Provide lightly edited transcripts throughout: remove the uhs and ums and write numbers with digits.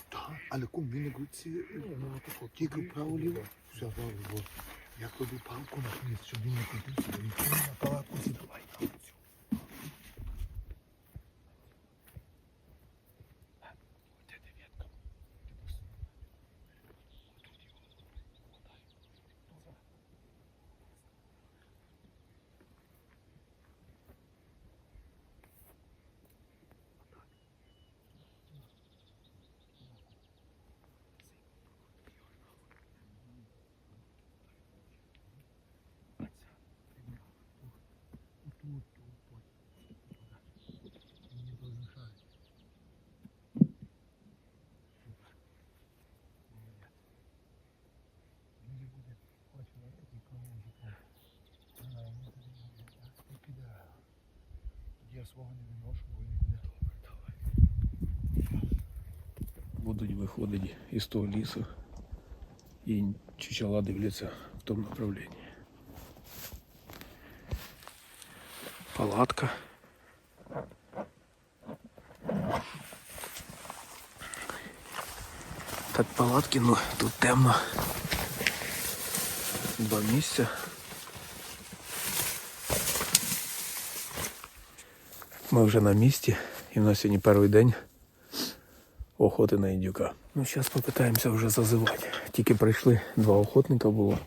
Так, але кум, він не грудці, тільки вправо-ліво, все, добре, бо я кладу палку на хвіст, щоб він не крутився, він кинув на палку і давай на цю. Я свого не виношу, бо він буде. Будуть виходити із того лісу і чучела дивляться в тому направленні. Палатка. Так, палатки, ну тут темно. Два місця. Ми вже на місці і в нас сьогодні перший день охоти на індюка. Ну, зараз попитаємося вже зазивати. Тільки прийшли, 2 охотника було.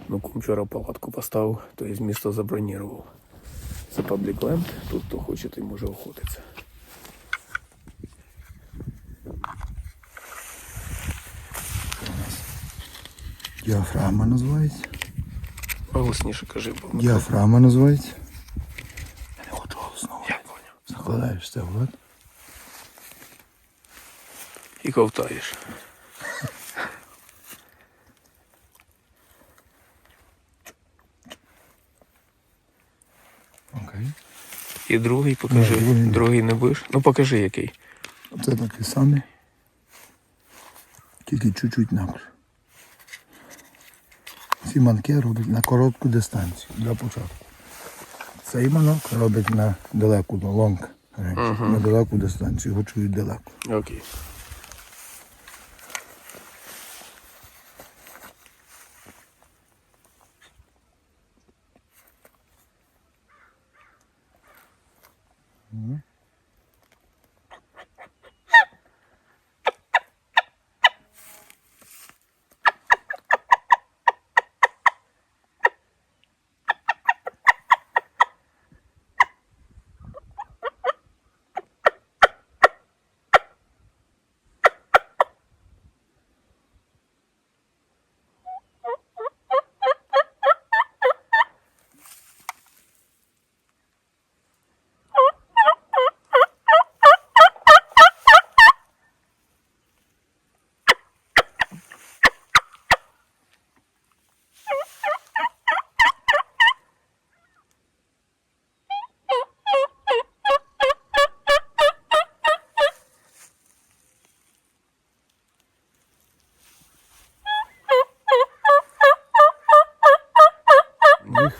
Ну, кум вчора палатку поставив, то із міста забронірував. Це Public Land, тут хто хоче, той може охотитися. Діафрагма називається. Голосніше кажи, бо Діафрагма називається. я не хочу голосно. Я поняв. Закладаєш це в рот. І ковтаєш. Окей. І другий покажи. Другий не будеш? Ну покажи який. Це такий самий. Тільки чуть-чуть інакше. Ці манки роблять на коротку дистанцію для початку. Цей манок робить на далеку, на лонг. На далеку дистанцію, його чують далеко. Окей.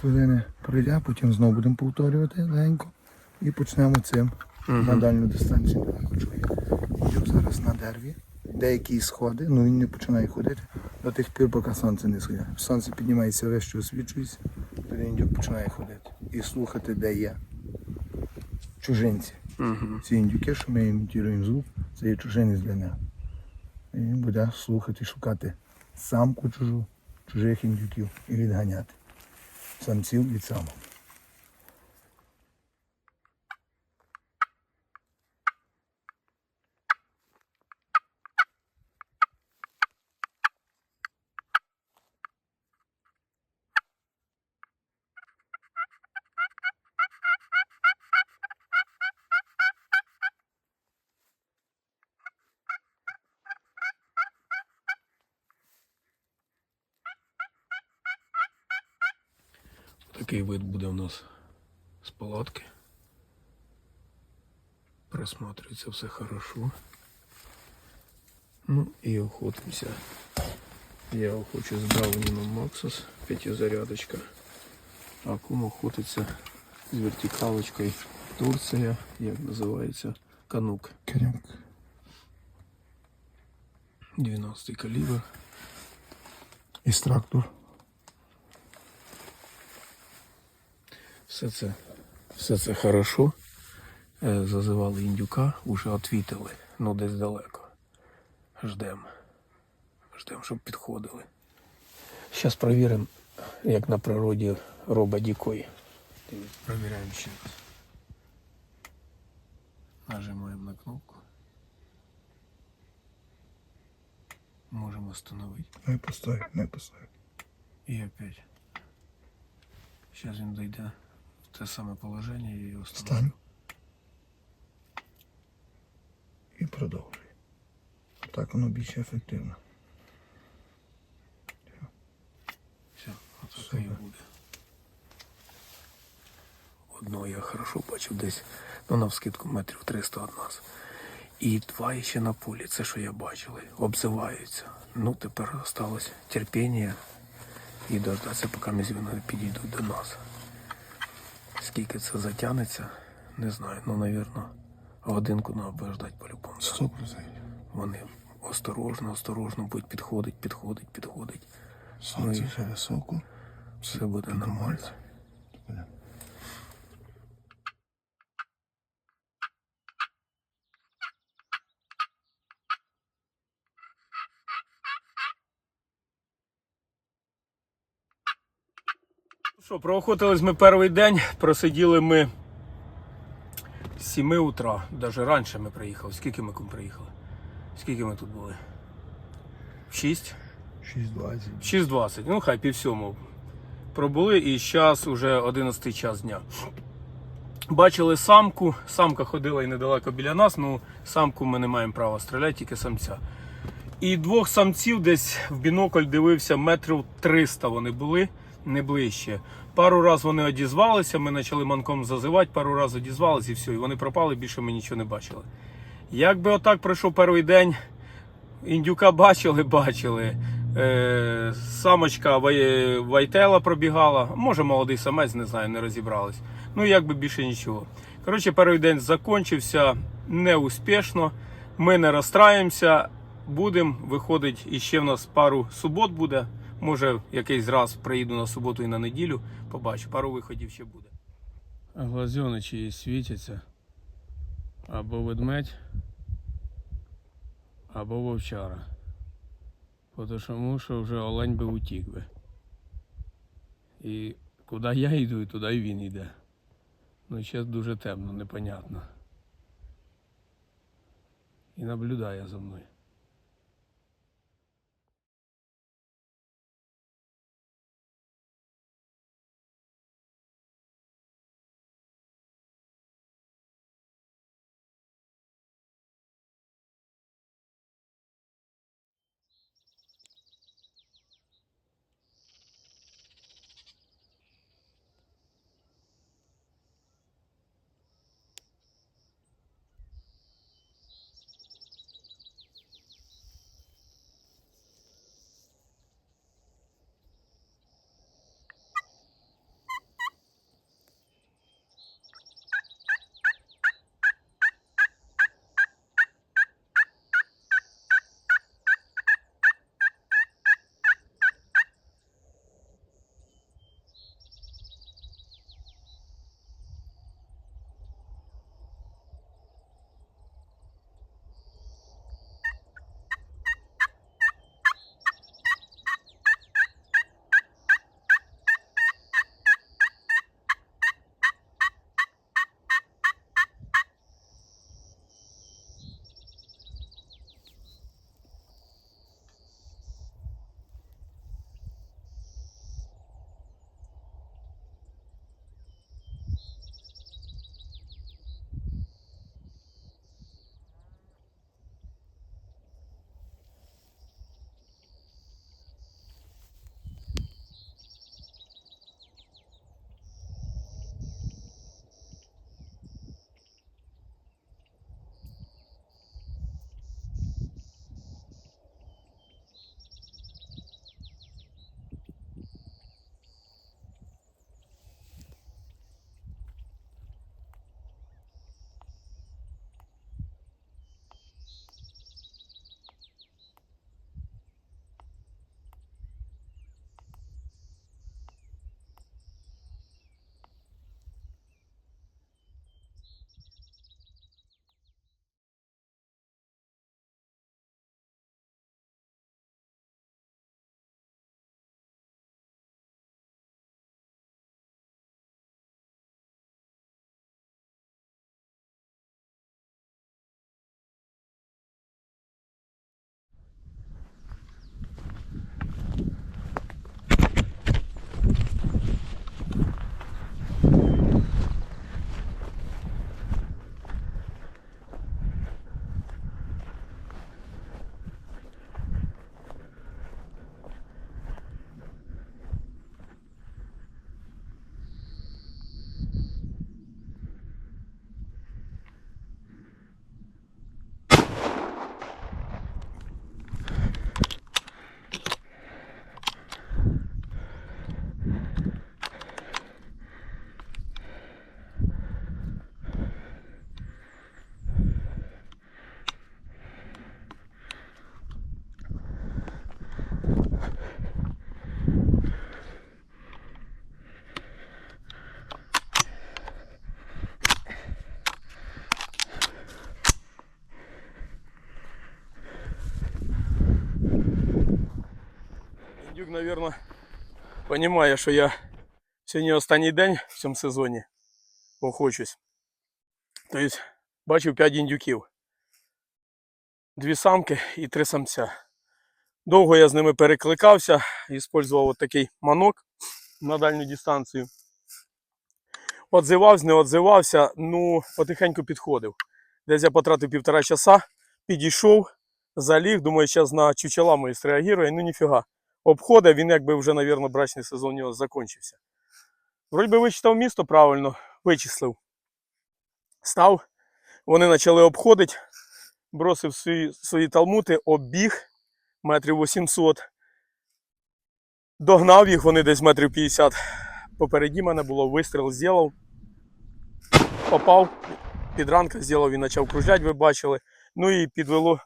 Хвилини пройде, потім знову будемо повторювати легенько і почнемо цим на дальню дистанцію. Індюк зараз на дереві, деякі сходи, але він не починає ходити до тих пір, поки сонце не сходить. Сонце піднімається вище, освічується, тоді індюк починає ходити і слухати, де є чужинці. Ці індюки, що ми імітуємо звук, це є чужинець для нього. І він буде слухати, шукати самку чужу, чужих індюків і відганяти самців від самок. Такий вид буде у нас з палатки. Просматривается все хорошо. Ну и охотимся. Я охочу с Браунином Максус, 5-зарядочка. А кум охотиться з вертикалочкою Турція, як називається, канук. Конюк. 12-й калібр. Екстрактор. Все це хорошо. Зазивали індюка, уже відвітили, ну десь далеко. Ждемо, щоб підходили. Зараз перевіримо, як на природі робить дікой. Провіряємо ще раз. Нажимаємо на кнопку. Можемо встановити. Не постой, не постой. І опять. Зараз він дойде в те саме положення і його встановлю. Стань. І продовжуй. Так воно більш ефективно. Все, отаке і буде. Одного я хорошо бачив десь, ну навскидку метрів 300 від нас. І два ще на полі, це що я бачили, обзиваються. Ну тепер осталось терпіння і дождатися, поки вони підійдуть до нас. Скільки це затягнеться, не знаю, ну, навірно, годинку нам буде ждати по-любому. 100%. Вони осторожно будуть підходить. Сонце ще високо. Все буде нормально. Що, проохотились ми перший день, просиділи ми з 7 утра, навіть раніше ми приїхали. Скільки ми приїхали? Скільки ми тут були? В 6? 6:20. 6:20, ну хай півсьому пробули і зараз уже 11 час дня. Бачили самку, самка ходила і недалеко біля нас, ну самку ми не маємо права стріляти, тільки самця. І двох самців десь в бінокль дивився, метрів 300 вони були, не ближче. Пару раз вони одізвалися, ми почали манком зазивати, пару раз одізвалися і все, і вони пропали, більше ми нічого не бачили. Якби отак пройшов перший день, індюка бачили. Самочка вайтела пробігала, може молодий самець, не знаю, не розібрались. Ну якби більше нічого. Коротше, перший день закінчився неуспішно, ми не розстраємося, будемо, виходить, іще в нас пару субот буде, може якийсь раз приїду на суботу і на неділю, побачу, пару виходів ще буде. Глазьоничі світяться, або ведмедь, або вовчара. Тому що вже олень би утік би. І куди я йду, і туди і він йде. Ну зараз дуже темно, непонятно. І наблюдає за мною. Індюк, мабуть, розуміє, що я сьогодні останній день в цьому сезоні охочусь. Тобто, бачив 5 індюків. 2 самки і 3 самця. Довго я з ними перекликався, використовував такий манок на дальню дистанцію. Отзивався, не отзивався, ну, потихеньку підходив. Десь я потратив 1,5 часа, підійшов, заліг, думаю, зараз на чучела мої среагує, ну ніфіга. Обходить, він якби вже, мабуть, брачний сезон у нього закінчився. Вроді би вичитав місто правильно, вичислив. Став, вони почали обходити, бросив свої талмути, оббіг метрів 800. Догнав їх, вони десь метрів 50. Попереді мене було, вистріл зробив. Попав, підранка зробив, він почав кружляти, ви бачили. Ну і підвело.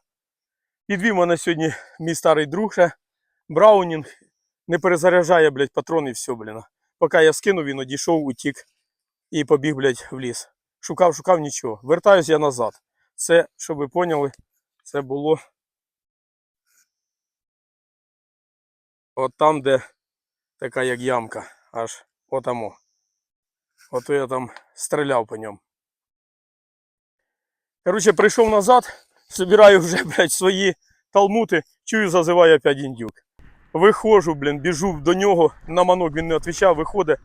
Підвів мене сьогодні мій старий друг ще, Браунінг. Не перезаряджає, блядь, патрони і все, блін. Поки я скинув, він одійшов, утік і побіг, блядь, в ліс. Шукав, нічого. Вертаюсь я назад. Це, щоб ви поняли, це було от там, де така як ямка, аж отамо. Ото я там стріляв по ньому. Коротше, прийшов назад, збираю вже, блядь, свої талмути, чую, зазиває опять індюк. Виходжу, блін, біжу до нього, на манок він не відповідав, виходить,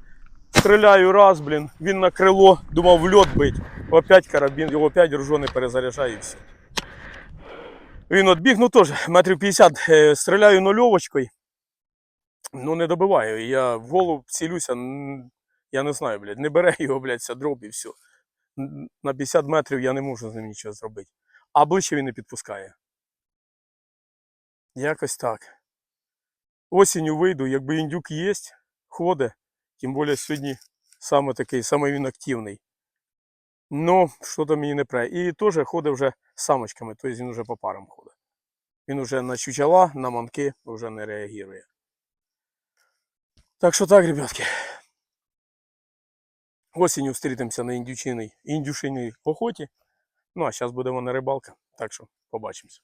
стріляю раз, блін, він на крило, думав в льот бить, опять карабін, його опять ружо перезаряджає і все. Він відбіг, ну теж, метрів 50, стріляю нульовочкою, ну не добиваю, я в голову цілюся, я не знаю, блядь, не бере його, блядь, ця дроб і все. На 50 метрів я не можу з ним нічого зробити. А ближче він не підпускає. Якось так. Осінню вийду, якби індюк є, ходить, тим більше сьогодні саме такий, саме він активний. Ну, що то мені не пре. І теж ходить вже з самочками, тобто він вже по парам ходить. Він вже на чучела, на манки вже не реагує. Так що так, ребятки. Осінню зустрітимося на індюшиній охоті. Ну, а зараз буде вона рибалка, так що побачимося.